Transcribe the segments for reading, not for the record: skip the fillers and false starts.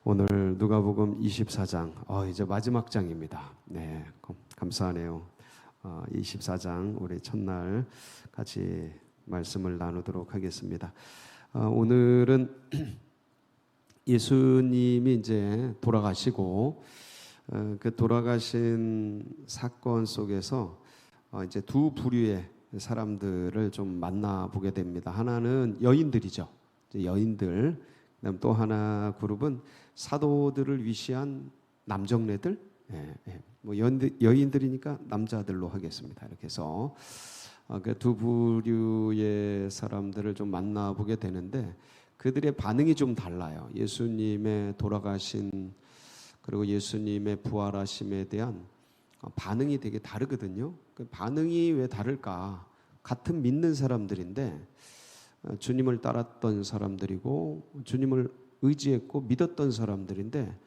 오늘 누가복음 24장 이제 마지막 장입니다. 네, 감사하네요. 24장 우리 첫날 같이 말씀을 나누도록 하겠습니다. 오늘은 예수님이 이제 돌아가시고 그 돌아가신 사건 속에서 이제 두 부류의 사람들을 좀 만나보게 됩니다. 하나는 여인들이죠. 여인들. 그다음 또 하나 그룹은 사도들을 위시한 남정네들, 뭐 여인들이니까 남자들로 하겠습니다. 이렇게 해서 그 두 부류의 사람들을 좀 만나보게 되는데 그들의 반응이 좀 달라요. 예수님의 돌아가신 그리고 예수님의 부활하심에 대한 반응이 되게 다르거든요. 그 반응이 왜 다를까? 같은 믿는 사람들인데 주님을 따랐던 사람들이고 주님을 의지했고 믿었던 사람들인데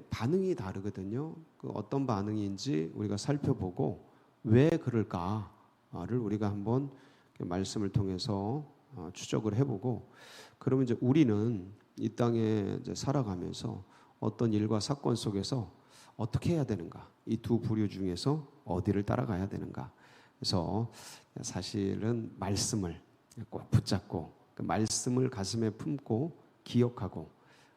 반응이 다르거든요. 그 어떤 반응인지 우리가 살펴보고 왜 그럴까를 우리가 한번 말씀을 통해서 추적을 해보고 그러면 이제 우리는 이 땅에 이제 살아가면서 어떤 일과 사건 속에서 어떻게 해야 되는가? 이 두 부류 중에서 어디를 따라가야 되는가? 그래서 사실은 말씀을 꼭 붙잡고 그 말씀을 가슴에 품고 기억하고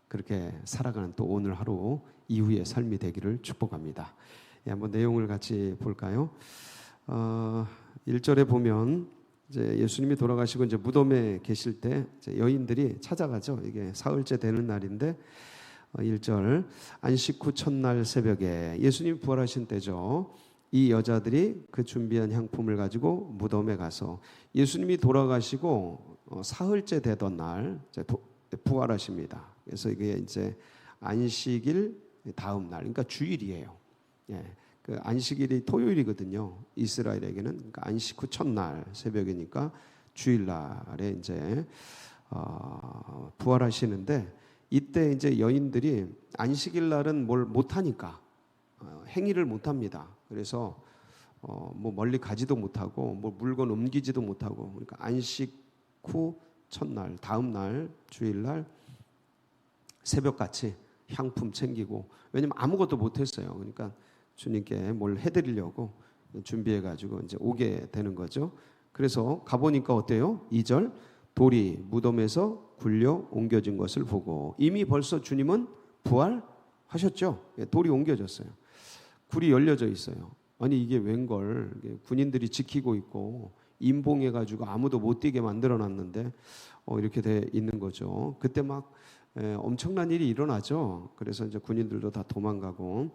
그렇게 살아가는 또 오늘 하루 이후의 삶이 되기를 축복합니다. 한번 내용을 같이 볼까요? 1절에 보면 이제 예수님이 돌아가시고 이제 무덤에 계실 때 이제 여인들이 찾아가죠. 이게 사흘째 되는 날인데 1절 안식 후 첫날 새벽에 예수님이 부활하신 때죠. 이 여자들이 그 준비한 향품을 가지고 무덤에 가서 예수님이 돌아가시고 사흘째 되던 날 부활하십니다. 그래서 이게 이제 안식일 다음 날, 그러니까 주일이에요. 그 안식일이 토요일이거든요. 이스라엘에게는 그러니까 안식 후 첫날 새벽이니까 주일날에 이제 부활하시는데 이때 이제 여인들이 안식일 날은 뭘 못하니까 행위를 못합니다. 그래서 뭐 멀리 가지도 못하고 뭐 물건 옮기지도 못하고 그러니까 안식 후 첫날 다음 날 주일날 새벽같이 향품 챙기고 왜냐면 아무것도 못했어요. 그러니까 주님께 뭘 해드리려고 준비해가지고 이제 오게 되는 거죠. 그래서 가보니까 어때요? 2절 돌이 무덤에서 굴려 옮겨진 것을 보고 이미 벌써 주님은 부활하셨죠. 돌이 옮겨졌어요. 굴이 열려져 있어요. 아니 이게 웬걸 군인들이 지키고 있고 임봉해가지고 아무도 못 뛰게 만들어놨는데 이렇게 돼 있는 거죠. 그때 막 엄청난 일이 일어나죠. 그래서 이제 군인들도 다 도망가고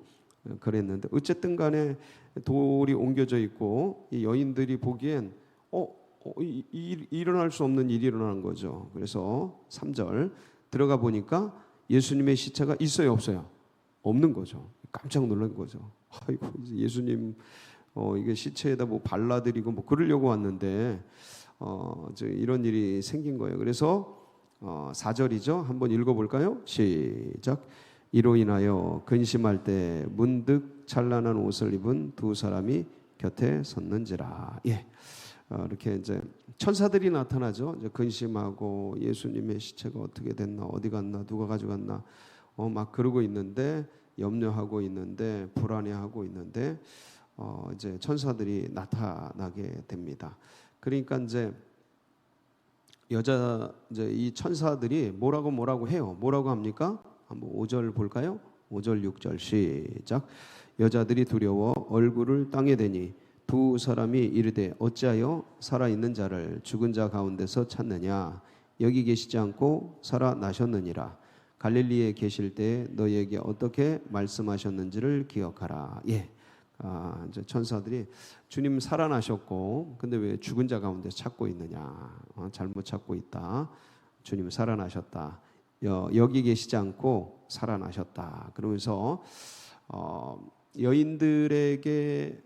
그랬는데 어쨌든 간에 돌이 옮겨져 있고 이 여인들이 보기엔 일어날 수 없는 일이 일어나는 거죠. 그래서 3절 들어가 보니까 예수님의 시체가 있어요 없어요? 없는 거죠. 깜짝 놀란 거죠. 아이고 예수님 이게 시체에다 뭐 발라드리고 뭐 그러려고 왔는데 이런 일이 생긴 거예요. 그래서 4절이죠. 한번 읽어볼까요? 시작. 이로 인하여 근심할 때 문득 찬란한 옷을 입은 두 사람이 곁에 섰는지라. 이렇게 이제 천사들이 나타나죠. 이제 근심하고 예수님의 시체가 어떻게 됐나, 어디 갔나, 누가 가져갔나, 막 그러고 있는데 염려하고 있는데 불안해하고 있는데 이제 천사들이 나타나게 됩니다. 그러니까 이제 이제 이 천사들이 뭐라고 해요. 뭐라고 합니까? 한번 5절 볼까요? 5절 6절 시작. 여자들이 두려워 얼굴을 땅에 대니 두 사람이 이르되 어찌하여 살아있는 자를 죽은 자 가운데서 찾느냐? 여기 계시지 않고 살아나셨느니라. 갈릴리에 계실 때 너희에게 어떻게 말씀하셨는지를 기억하라. 이제 천사들이 주님 살아나셨고 근데 왜 죽은 자 가운데 찾고 있느냐? 잘못 찾고 있다. 주님 살아나셨다. 여기 계시지 않고 살아나셨다. 그러면서 여인들에게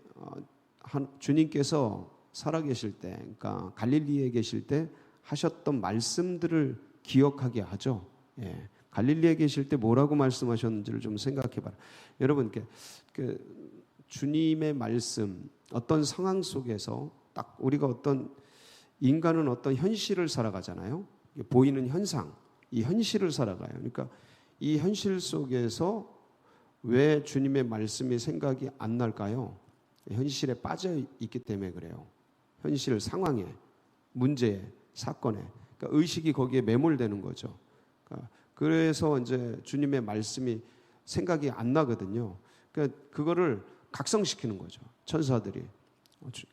주님께서 살아계실 때, 그러니까 갈릴리에 계실 때 하셨던 말씀들을 기억하게 하죠. 갈릴리에 계실 때 뭐라고 말씀하셨는지를 좀 생각해봐라. 여러분, 주님의 말씀, 어떤 상황 속에서 딱 우리가 인간은 어떤 현실을 살아가잖아요. 보이는 현상, 이 현실을 살아가요. 그러니까 이 현실 속에서 왜 주님의 말씀이 생각이 안 날까요? 현실에 빠져 있기 때문에 그래요. 현실 상황에, 문제에, 사건에, 그러니까 의식이 거기에 매몰되는 거죠. 그러니까 그래서 이제 주님의 말씀이 생각이 안 나거든요. 그러니까 그거를 각성시키는 거죠. 천사들이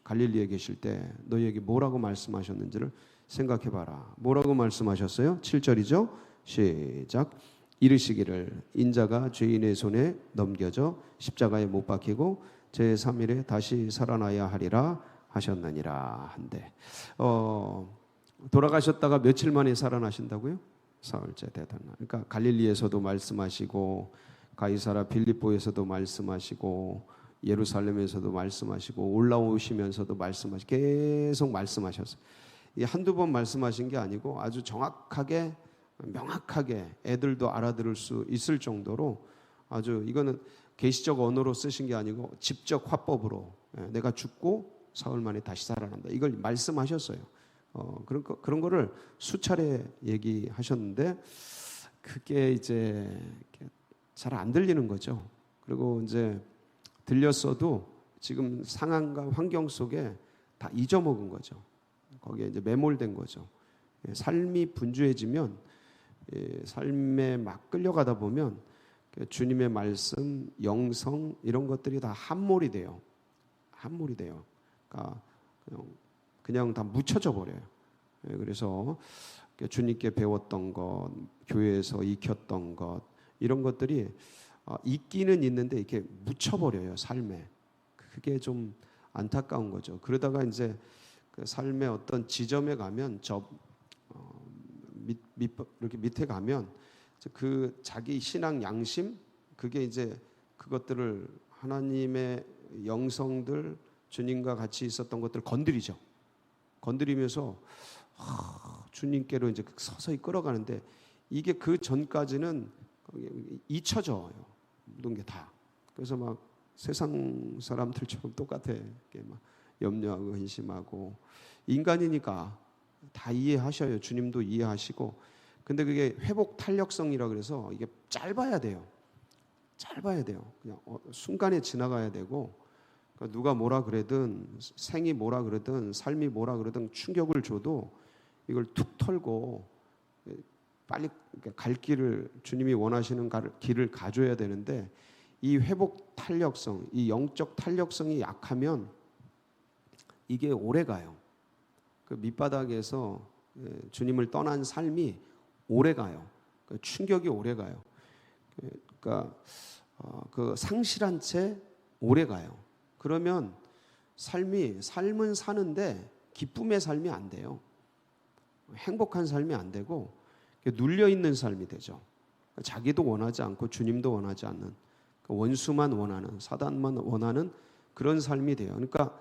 갈릴리에 계실 때 너희에게 뭐라고 말씀하셨는지를 생각해봐라. 뭐라고 말씀하셨어요? 7절이죠. 시작. 이르시기를 인자가 죄인의 손에 넘겨져 십자가에 못 박히고 제3일에 다시 살아나야 하리라 하셨느니라 한데 돌아가셨다가 며칠 만에 살아나신다고요? 사흘째 되던 날. 그러니까 갈릴리에서도 말씀하시고 가이사라 빌립보에서도 말씀하시고 예루살렘에서도 말씀하시고 올라오시면서도 말씀하시고 계속 말씀하셨어요. 이 한두 번 말씀하신 게 아니고 아주 정확하게 명확하게 애들도 알아들을 수 있을 정도로 아주 이거는 계시적 언어로 쓰신 게 아니고 직접 화법으로 내가 죽고 사흘 만에 다시 살아난다. 이걸 말씀하셨어요. 그런 거를 수차례 얘기하셨는데 그게 이제 잘 안 들리는 거죠. 그리고 이제 들렸어도 지금 상황과 환경 속에 다 잊어먹은 거죠. 거기에 이제 매몰된 거죠. 삶이 분주해지면 삶에 막 끌려가다 보면 주님의 말씀, 영성 이런 것들이 다 함몰이 돼요. 함몰이 돼요. 그러니까 그냥 다 묻혀져 버려요. 그래서 주님께 배웠던 것, 교회에서 익혔던 것 이런 것들이 있기는 있는데 이렇게 묻혀버려요. 삶에. 그게 좀 안타까운 거죠. 그러다가 이제 그 삶의 어떤 지점에 가면 이렇게 밑에 가면 그 자기 신앙 양심 그게 이제 그것들을 하나님의 영성들 주님과 같이 있었던 것들을 건드리죠. 건드리면서 주님께로 이제 서서히 끌어가는데 이게 그 전까지는 잊혀져요. 모든 게 다. 그래서 막 세상 사람들처럼 똑같아. 이렇게 막 염려하고 근심하고 인간이니까 다 이해하셔요. 주님도 이해하시고. 근데 그게 회복 탄력성이라 그래서 이게 짧아야 돼요. 짧아야 돼요. 그냥 순간에 지나가야 되고 그러니까 누가 뭐라 그러든 생이 뭐라 그러든 삶이 뭐라 그러든 충격을 줘도 이걸 툭 털고 빨리 갈 길을 주님이 원하시는 길을 가줘야 되는데 이 회복 탄력성, 이 영적 탄력성이 약하면 이게 오래 가요. 그 밑바닥에서 주님을 떠난 삶이 오래 가요. 충격이 오래 가요. 그러니까 그 상실한 채 오래 가요. 그러면 삶은 사는데 기쁨의 삶이 안 돼요. 행복한 삶이 안 되고 눌려 있는 삶이 되죠. 자기도 원하지 않고 주님도 원하지 않는 원수만 원하는 사단만 원하는 그런 삶이 돼요. 그러니까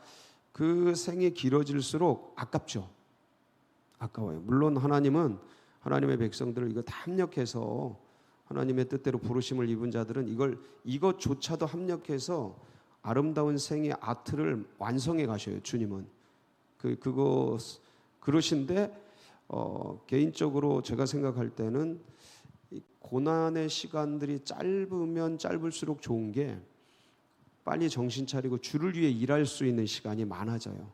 그 생이 길어질수록 아깝죠. 아까워요. 물론 하나님은 하나님의 백성들을 이거 다 합력해서 하나님의 뜻대로 부르심을 입은 자들은 이것조차도 합력해서 아름다운 생의 아트를 완성해 가셔요. 주님은 그거 그러신데 개인적으로 제가 생각할 때는 고난의 시간들이 짧으면 짧을수록 좋은 게 빨리 정신 차리고 주를 위해 일할 수 있는 시간이 많아져요.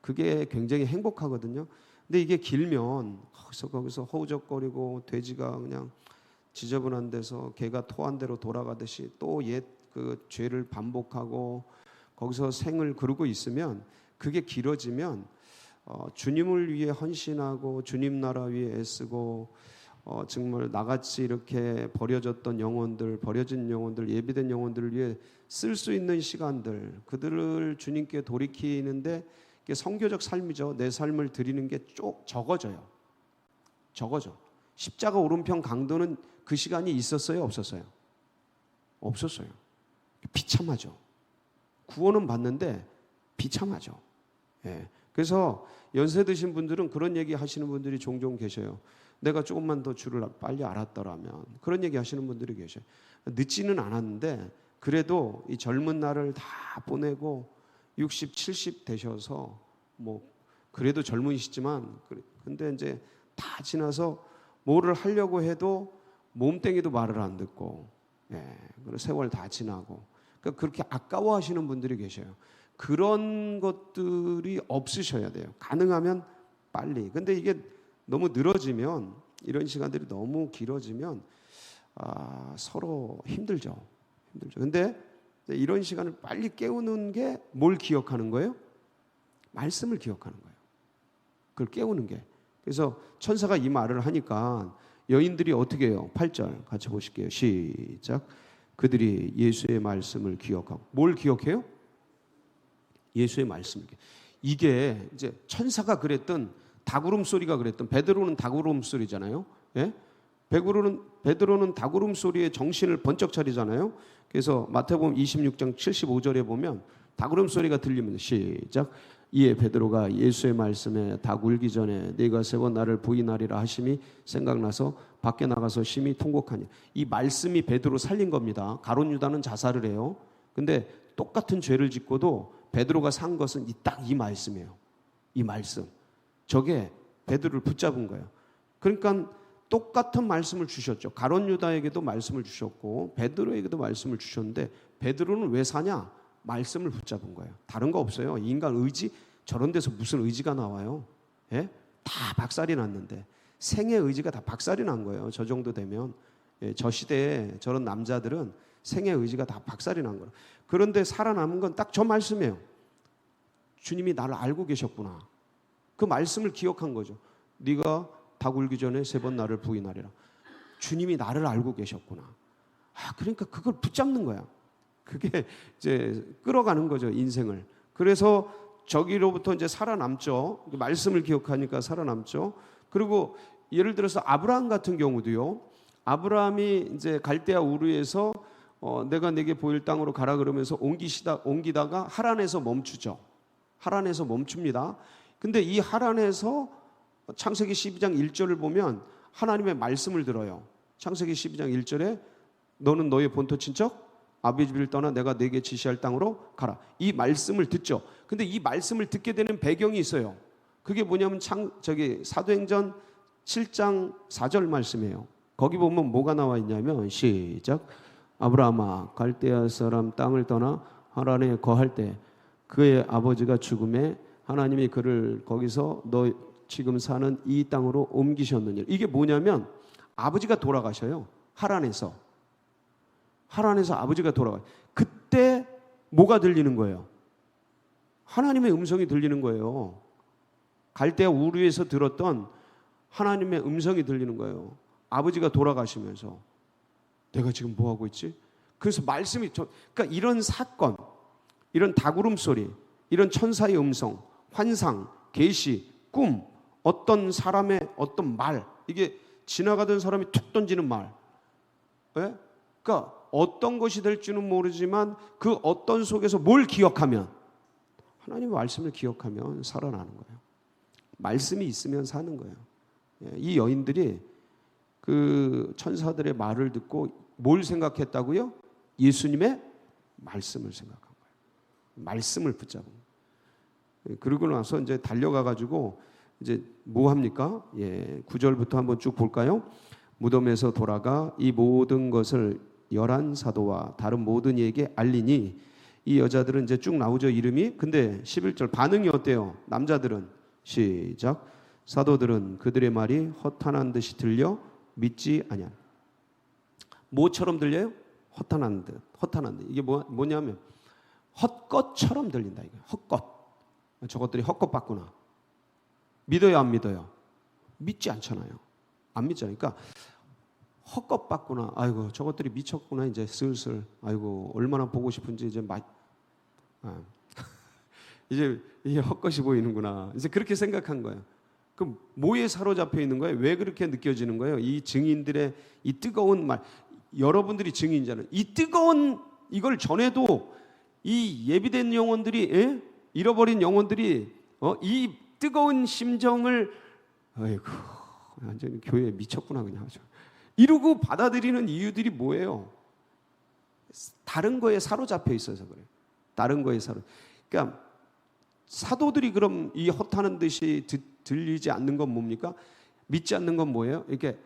그게 굉장히 행복하거든요. 근데 이게 길면 거기서 허우적거리고 돼지가 그냥 지저분한 데서 개가 토한 대로 돌아가듯이 또 옛 그 죄를 반복하고 거기서 생을 그르고 있으면 그게 길어지면 주님을 위해 헌신하고 주님 나라 위해 애쓰고 정말 나같이 이렇게 버려진 영혼들, 예비된 영혼들을 위해 쓸 수 있는 시간들, 그들을 주님께 돌이키는데 이게 선교적 삶이죠. 내 삶을 드리는 게 적어져요. 적어져. 십자가 오른편 강도는 그 시간이 있었어요, 없었어요? 없었어요. 비참하죠. 구원은 받는데 비참하죠. 예. 그래서 연세 드신 분들은 그런 얘기 하시는 분들이 종종 계셔요. 내가 조금만 더 주를 빨리 알았더라면, 그런 얘기 하시는 분들이 계셔요. 늦지는 않았는데 그래도 이 젊은 날을 다 보내고 60, 70 되셔서 뭐 그래도 젊으시지만 근데 이제 다 지나서 뭐를 하려고 해도 몸뚱이도 말을 안 듣고, 그리고 세월 다 지나고, 그러니까 그렇게 아까워하시는 분들이 계셔요. 그런 것들이 없으셔야 돼요. 가능하면 빨리. 근데 이게 너무 늘어지면, 이런 시간들이 너무 길어지면 서로 힘들죠. 근데 이런 시간을 빨리 깨우는 게 뭘 기억하는 거예요? 말씀을 기억하는 거예요. 그걸 깨우는 게. 그래서 천사가 이 말을 하니까 여인들이 어떻게 해요? 8절 같이 보실게요. 시작. 그들이 예수의 말씀을 기억하고. 뭘 기억해요? 예수의 말씀을. 이게 이제 천사가 그랬던, 닭 울음소리가 그랬던, 베드로는 닭 울음소리잖아요. 예? 베드로는 닭 울음소리에 정신을 번쩍 차리잖아요. 그래서 마태복음 26장 75절에 보면 닭 울음소리가 들리면 시작. 이에 베드로가 예수의 말씀에 닭 울기 전에 네가 세 번 나를 부인하리라 하심이 생각나서 밖에 나가서 심히 통곡하니. 이 말씀이 베드로 살린 겁니다. 가룟 유다는 자살을 해요. 근데 똑같은 죄를 짓고도 베드로가 산 것은 딱 이 말씀이에요. 이 말씀. 저게 베드로를 붙잡은 거예요. 그러니까 똑같은 말씀을 주셨죠. 가룟 유다에게도 말씀을 주셨고 베드로에게도 말씀을 주셨는데 베드로는 왜 사냐? 말씀을 붙잡은 거예요. 다른 거 없어요. 인간 의지, 저런 데서 무슨 의지가 나와요? 예? 다 박살이 났는데 생의 의지가 다 박살이 난 거예요. 저 정도 되면. 저 시대에 저런 남자들은 생의 의지가 다 박살이 난 거예요. 그런데 살아남은 건 딱 저 말씀이에요. 주님이 나를 알고 계셨구나. 그 말씀을 기억한 거죠. 네가 닭 울기 전에 세 번 나를 부인하리라. 주님이 나를 알고 계셨구나. 그러니까 그걸 붙잡는 거야. 그게 이제 끌어가는 거죠, 인생을. 그래서 저기로부터 이제 살아남죠. 말씀을 기억하니까 살아남죠. 그리고 예를 들어서 아브라함 같은 경우도요. 아브라함이 이제 갈대아 우르에서 내가 내게 보일 땅으로 가라 그러면서 옮기다가 하란에서 멈추죠. 하란에서 멈춥니다. 근데 이 하란에서 창세기 12장 1절을 보면 하나님의 말씀을 들어요. 창세기 12장 1절에 너는 너의 본토 친척 아비 집을 떠나 내가 네게 지시할 땅으로 가라. 이 말씀을 듣죠. 근데 이 말씀을 듣게 되는 배경이 있어요. 그게 뭐냐면 사도행전 7장 4절 말씀이에요. 거기 보면 뭐가 나와 있냐면 시작. 아브라함아 갈대아 사람 땅을 떠나 하란에 거할 때 그의 아버지가 죽음에 하나님이 그를 거기서 너 지금 사는 이 땅으로 옮기셨느니라. 이게 뭐냐면 아버지가 돌아가셔요. 하란에서 아버지가 돌아가요. 그때 뭐가 들리는 거예요? 하나님의 음성이 들리는 거예요. 갈대아 우르에서 들었던 하나님의 음성이 들리는 거예요. 아버지가 돌아가시면서 내가 지금 뭐 하고 있지? 그래서 말씀이 그러니까 이런 사건, 이런 닭 울음소리, 이런 천사의 음성, 환상, 계시, 꿈, 어떤 사람의 어떤 말, 이게 지나가던 사람이 툭 던지는 말, 그러니까 어떤 것이 될지는 모르지만 그 어떤 속에서 뭘 기억하면, 하나님의 말씀을 기억하면 살아나는 거예요. 말씀이 있으면 사는 거예요. 이 여인들이 그 천사들의 말을 듣고 뭘 생각했다고요? 예수님의 말씀을 생각한 거예요. 말씀을 붙잡은 거예요. 그러고 나서 이제 달려가 가지고 이제 뭐 합니까? 9절부터 한번 쭉 볼까요? 무덤에서 돌아가 이 모든 것을 11 사도와 다른 모든 이에게 알리니 이 여자들은 이제 쭉 나오죠, 이름이. 근데 11절 반응이 어때요? 남자들은 시작. 사도들은 그들의 말이 허탄한 듯이 들려 믿지 아니한. 뭐처럼 들려요? 허탄한 듯. 이게 뭐냐면 헛것처럼 들린다. 이게 헛것. 저것들이 헛것봤구나. 믿어요, 안 믿어요? 믿지 않잖아요. 안 믿잖아요. 그러니까 헛것봤구나. 아이고, 저것들이 미쳤구나. 이제 슬슬. 아이고, 얼마나 보고 싶은지 이제 이제 이게 헛것이 보이는구나. 이제 그렇게 생각한 거예요. 그럼 뭐에 사로잡혀 있는 거예요? 왜 그렇게 느껴지는 거예요? 이 증인들의 이 뜨거운 말, 여러분들이 증인자는 이 뜨거운 이걸 전해도 이 예비된 영혼들이, 잃어버린 영혼들이 이 뜨거운 심정을, 아이고, 완전히 교회에 미쳤구나 그냥 아주 이러고 받아들이는 이유들이 뭐예요? 다른 거에 사로잡혀 있어서 그래요. 다른 거에 그러니까 사도들이 그럼 이 헛하는 듯이 들리지 않는 건 뭡니까? 믿지 않는 건 뭐예요? 이렇게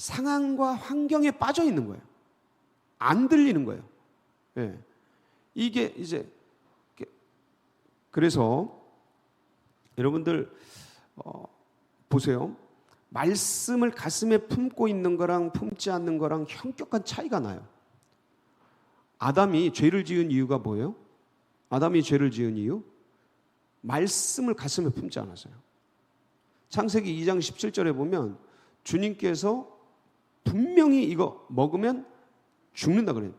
상황과 환경에 빠져 있는 거예요. 안 들리는 거예요. 예. 이게 이제 그래서 여러분들 보세요. 말씀을 가슴에 품고 있는 거랑 품지 않는 거랑 현격한 차이가 나요. 아담이 죄를 지은 이유가 뭐예요? 아담이 죄를 지은 이유? 말씀을 가슴에 품지 않았어요. 창세기 2장 17절에 보면 주님께서 분명히 이거 먹으면 죽는다 그래요.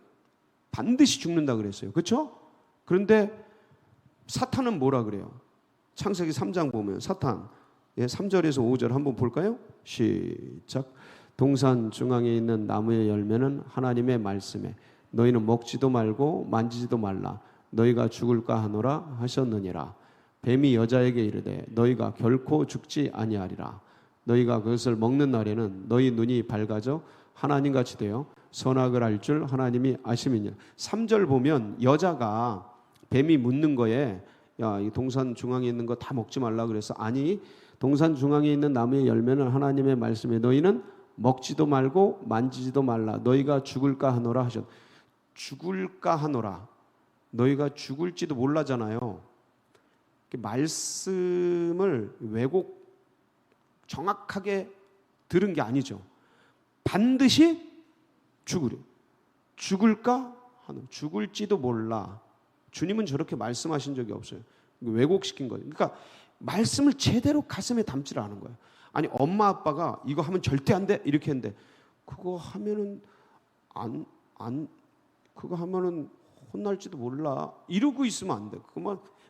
반드시 죽는다 그랬어요. 그렇죠? 그런데 사탄은 뭐라 그래요? 창세기 3장 보면 사탄 3절에서 5절 한번 볼까요? 시작. 동산 중앙에 있는 나무의 열매는 하나님의 말씀에 너희는 먹지도 말고 만지지도 말라 너희가 죽을까 하노라 하셨느니라. 뱀이 여자에게 이르되 너희가 결코 죽지 아니하리라. 너희가 그것을 먹는 날에는 너희 눈이 밝아져 하나님같이 되어 선악을 알 줄 하나님이 아심이니라. 3절 보면 여자가 뱀이 묻는 거에 야, 이 동산 중앙에 있는 거 다 먹지 말라 그래서 아니 동산 중앙에 있는 나무의 열매는 하나님의 말씀에 너희는 먹지도 말고 만지지도 말라 너희가 죽을까 하노라 하셨. 죽을까 하노라. 너희가 죽을지도 몰라잖아요. 말씀을 왜곡 정확하게 들은 게 아니죠. 반드시 죽으려. 죽을까 하노라. 죽을지도 몰라. 주님은 저렇게 말씀하신 적이 없어요. 왜곡시킨 거예요. 그러니까 말씀을 제대로 가슴에 담지를 않은 거예요. 아니 엄마 아빠가 이거 하면 절대 안 돼 이렇게 했는데 그거 하면은 그거 하면은 혼날지도 몰라 이러고 있으면 안 돼.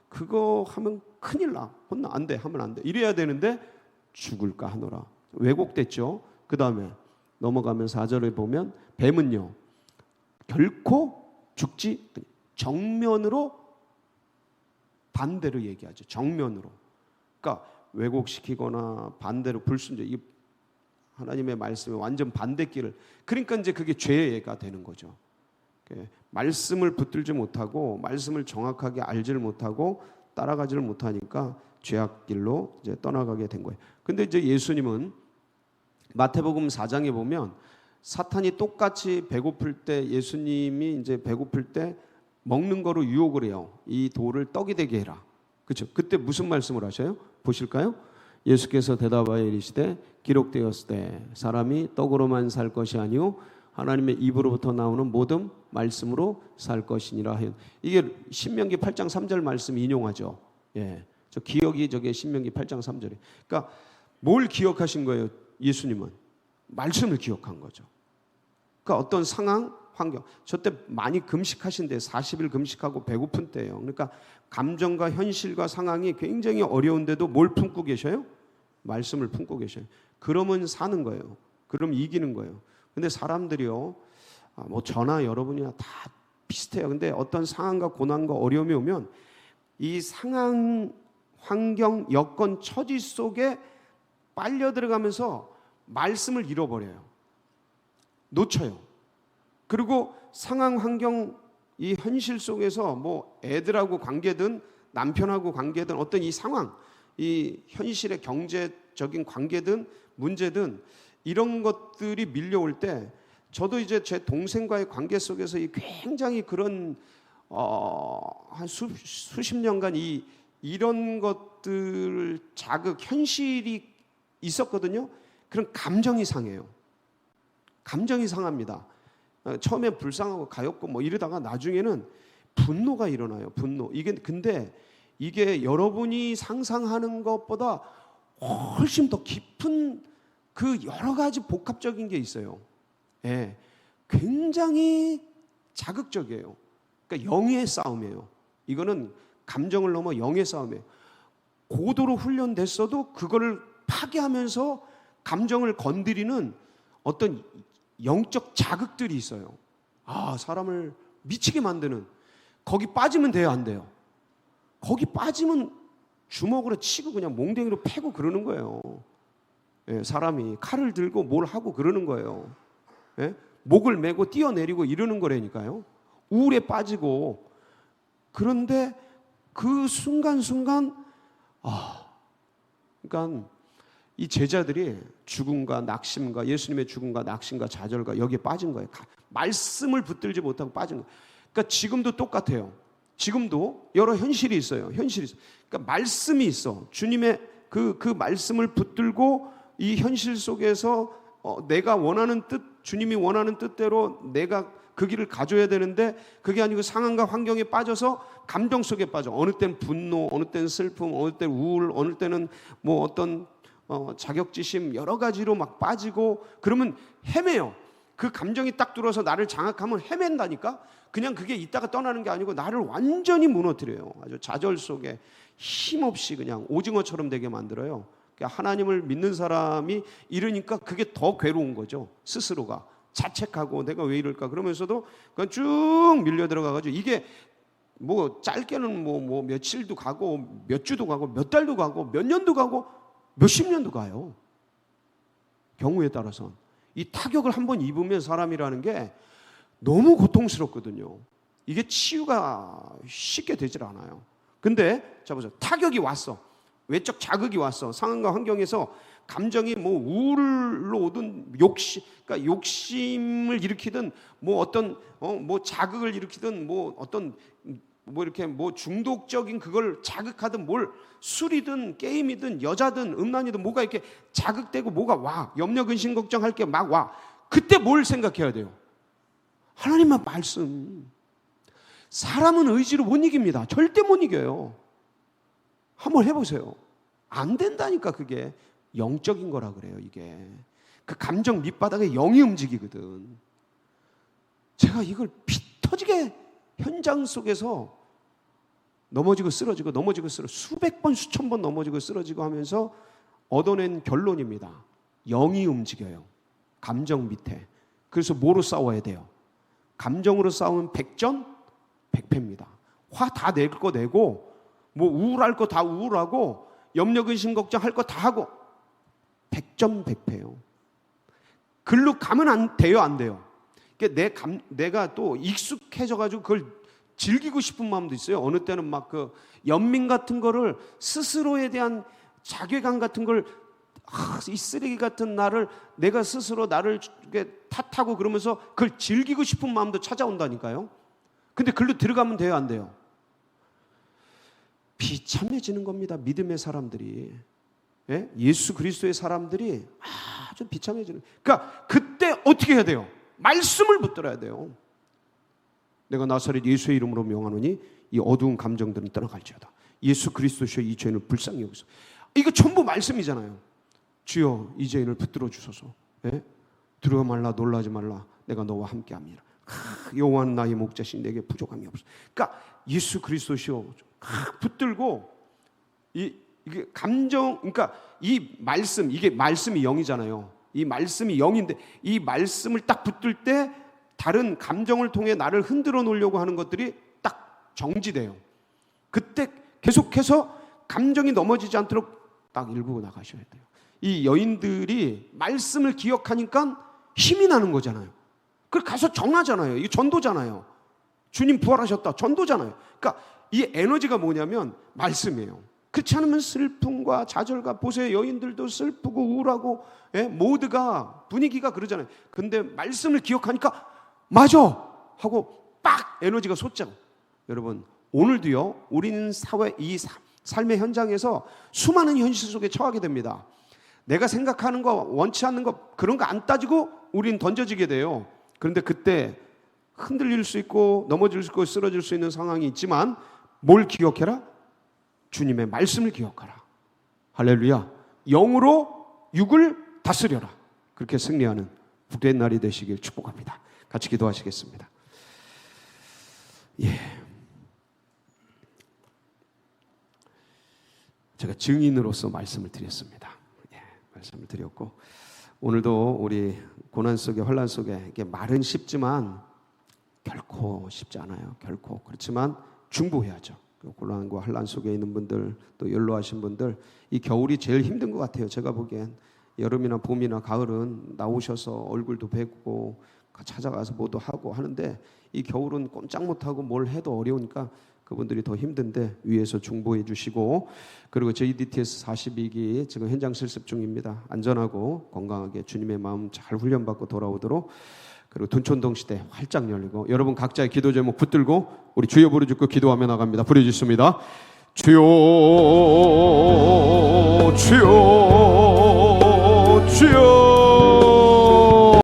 그거 하면 큰일 나. 혼나 안 돼. 하면 안 돼. 이래야 되는데 죽을까 하노라. 왜곡됐죠. 그 다음에 넘어가면 4절에 보면 뱀은요 결코 죽지 정면으로 반대로 얘기하죠. 정면으로. 그러니까 왜곡시키거나 반대로 불순종, 이 하나님의 말씀에 완전 반대길을. 그러니까 이제 그게 죄가 되는 거죠. 말씀을 붙들지 못하고 말씀을 정확하게 알지를 못하고 따라가지를 못하니까 죄악길로 이제 떠나가게 된 거예요. 근데 이제 예수님은 마태복음 4장에 보면 사탄이 똑같이 배고플 때 예수님이 이제 배고플 때 먹는 거로 유혹을 해요. 이 돌을 떡이 되게 해라. 그렇죠? 그때 무슨 말씀을 하셔요? 보실까요? 예수께서 대답하여 이르시되 기록되었으되 사람이 떡으로만 살 것이 아니요 하나님의 입으로부터 나오는 모든 말씀으로 살 것이니라 해요. 이게 신명기 8장 3절 말씀 인용하죠. 예, 저 기억이 저게 신명기 8장 3절에. 그러니까 뭘 기억하신 거예요? 예수님은 말씀을 기억한 거죠. 그러니까 어떤 상황, 환경. 저 때 많이 금식하신데 40일 금식하고 배고픈 때예요. 그러니까 감정과 현실과 상황이 굉장히 어려운데도 뭘 품고 계셔요? 말씀을 품고 계셔요. 그러면 사는 거예요. 그럼 이기는 거예요. 근데 사람들이요, 뭐 저나 여러분이나 다 비슷해요. 근데 어떤 상황과 고난과 어려움이 오면 이 상황, 환경, 여건, 처지 속에 빨려 들어가면서 말씀을 잃어버려요. 놓쳐요. 그리고 상황, 환경, 이 현실 속에서 뭐 애들하고 관계든 남편하고 관계든 어떤 이 상황, 이 현실의 경제적인 관계든 문제든 이런 것들이 밀려올 때 저도 이제 제 동생과의 관계 속에서 이 굉장히 그런 한 수십 년간 이런 것들 자극 현실이 있었거든요. 그런 감정이 상해요. 감정이 상합니다. 처음에 불쌍하고 가엾고 뭐 이러다가 나중에는 분노가 일어나요. 분노. 근데 이게 여러분이 상상하는 것보다 훨씬 더 깊은 그 여러 가지 복합적인 게 있어요. 예, 굉장히 자극적이에요. 그러니까 영의 싸움이에요. 이거는 감정을 넘어 영의 싸움이에요. 고도로 훈련됐어도 그거를 파괴하면서 감정을 건드리는 어떤 영적 자극들이 있어요. 사람을 미치게 만드는. 거기 빠지면 돼요, 안 돼요? 거기 빠지면 주먹으로 치고 그냥 몽댕이로 패고 그러는 거예요. 예, 사람이 칼을 들고 뭘 하고 그러는 거예요. 예? 목을 메고 뛰어내리고 이러는 거라니까요. 우울에 빠지고. 그런데 그 순간순간 그러니까 이 제자들이 죽음과 낙심과 예수님의 죽음과 낙심과 좌절과 여기에 빠진 거예요. 말씀을 붙들지 못하고 빠진 거예요. 그러니까 지금도 똑같아요. 지금도 여러 현실이 있어요. 현실이 있어요. 그러니까 말씀이 있어. 주님의 그 말씀을 붙들고 이 현실 속에서 내가 원하는 뜻, 주님이 원하는 뜻대로 내가 그 길을 가져야 되는데 그게 아니고 상황과 환경에 빠져서 감정 속에 빠져. 어느 때는 분노, 어느 때는 슬픔, 어느 때는 우울, 어느 때는 뭐 어떤 자격지심 여러 가지로 막 빠지고 그러면 헤매요. 그 감정이 딱 들어서 나를 장악하면 헤맨다니까. 그냥 그게 있다가 떠나는 게 아니고 나를 완전히 무너뜨려요. 아주 좌절 속에 힘없이 그냥 오징어처럼 되게 만들어요. 그러니까 하나님을 믿는 사람이 이러니까 그게 더 괴로운 거죠. 스스로가 자책하고 내가 왜 이럴까 그러면서도 그냥 쭉 밀려 들어가가지고 이게 뭐 짧게는 뭐 며칠도 가고 몇 주도 가고 몇 달도 가고 몇 년도 가고 몇십 년도 가요. 경우에 따라서 이 타격을 한번 입으면 사람이라는 게 너무 고통스럽거든요. 이게 치유가 쉽게 되질 않아요. 근데 자 보세요. 타격이 왔어. 외적 자극이 왔어. 상황과 환경에서 감정이 뭐 우울로 오든 그러니까 욕심을 일으키든 뭐 어떤 뭐 자극을 일으키든 뭐 어떤 뭐 이렇게 뭐 중독적인 그걸 자극하든 뭘 술이든 게임이든 여자든 음란이든 뭐가 이렇게 자극되고 뭐가 와. 염려 근심 걱정할 게 막 와. 그때 뭘 생각해야 돼요? 하나님의 말씀. 사람은 의지로 못 이깁니다. 절대 못 이겨요. 한번 해보세요. 안 된다니까. 그게 영적인 거라 그래요. 이게 그 감정 밑바닥에 영이 움직이거든. 제가 이걸 피 터지게 현장 속에서 넘어지고 쓰러지고 수백 번 수천 번 넘어지고 쓰러지고 하면서 얻어낸 결론입니다. 영이 움직여요. 감정 밑에. 그래서 뭐로 싸워야 돼요? 감정으로 싸우면 백전 백패입니다. 화 다 낼 거 내고 뭐 우울할 거 다 우울하고 염려 근심 걱정할 거 다 하고 백전백패요. 글로 가면 안 돼요, 안 돼요? 그러니까 내가 또 익숙해져가지고 그걸 즐기고 싶은 마음도 있어요. 어느 때는 막 그 연민 같은 거를 스스로에 대한 자괴감 같은 걸 이 쓰레기 같은 나를 내가 스스로 나를 탓하고 그러면서 그걸 즐기고 싶은 마음도 찾아온다니까요. 근데 글로 들어가면 돼요, 안 돼요? 비참해지는 겁니다. 믿음의 사람들이. 예? 예수 그리스도의 사람들이 아주 비참해지는. 그러니까 그때 어떻게 해야 돼요? 말씀을 붙들어야 돼요. 내가 나사렛 예수의 이름으로 명하노니 이 어두운 감정들은 떠나갈지어다. 예수 그리스도시여 이 죄인을 불쌍히 여기소서. 이거 전부 말씀이잖아요. 주여 이 죄인을 붙들어 주소서. 예? 두려워 말라 놀라지 말라 내가 너와 함께합니다. 여호와는 나의 목자시니 내게 부족함이 없어. 그러니까 예수 그리스도시여 붙들고 이게 감정, 그러니까 이 말씀, 이게 말씀이 영이잖아요. 이 말씀이 영인데 이 말씀을 딱 붙들 때 다른 감정을 통해 나를 흔들어 놓으려고 하는 것들이 딱 정지돼요. 그때 계속해서 감정이 넘어지지 않도록 딱 일구고 나가셔야 돼요. 이 여인들이 말씀을 기억하니까 힘이 나는 거잖아요. 그걸 가서 정하잖아요. 이게 전도잖아요. 주님 부활하셨다. 전도잖아요. 그러니까 이 에너지가 뭐냐면 말씀이에요. 그렇지 않으면 슬픔과 좌절과 보세요. 여인들도 슬프고 우울하고 모두가 분위기가 그러잖아요. 근데 말씀을 기억하니까 맞아 하고 빡 에너지가 솟죠. 여러분 오늘도요. 우리는 사회 이 삶의 현장에서 수많은 현실 속에 처하게 됩니다. 내가 생각하는 거 원치 않는 거 그런 거 안 따지고 우린 던져지게 돼요. 그런데 그때 흔들릴 수 있고 넘어질 수 있고 쓰러질 수 있는 상황이 있지만 뭘 기억해라? 주님의 말씀을 기억하라. 할렐루야. 영으로 육을 다스려라. 그렇게 승리하는 복된 날이 되시길 축복합니다. 같이 기도하시겠습니다. 예. 제가 증인으로서 말씀을 드렸습니다. 말씀을 드렸고 오늘도 우리 고난 속에 환난 속에 이게 말은 쉽지만 결코 쉽지 않아요. 결코. 그렇지만 중보해야죠. 고난과 환난 속에 있는 분들 또 연로하신 분들 이 겨울이 제일 힘든 것 같아요. 제가 보기엔 여름이나 봄이나 가을은 나오셔서 얼굴도 뵙고 찾아가서 뭐도 하고 하는데 이 겨울은 꼼짝 못하고 뭘 해도 어려우니까 그분들이 더 힘든데 위에서 중보해 주시고, 그리고 저희 DTS 42기 지금 현장 실습 중입니다. 안전하고 건강하게 주님의 마음 잘 훈련받고 돌아오도록, 그리고 둔촌동 시대 활짝 열리고, 여러분 각자의 기도 제목 붙들고 우리 주여 부르짖고 기도하며 나갑니다. 부르짖습니다. 주여 주여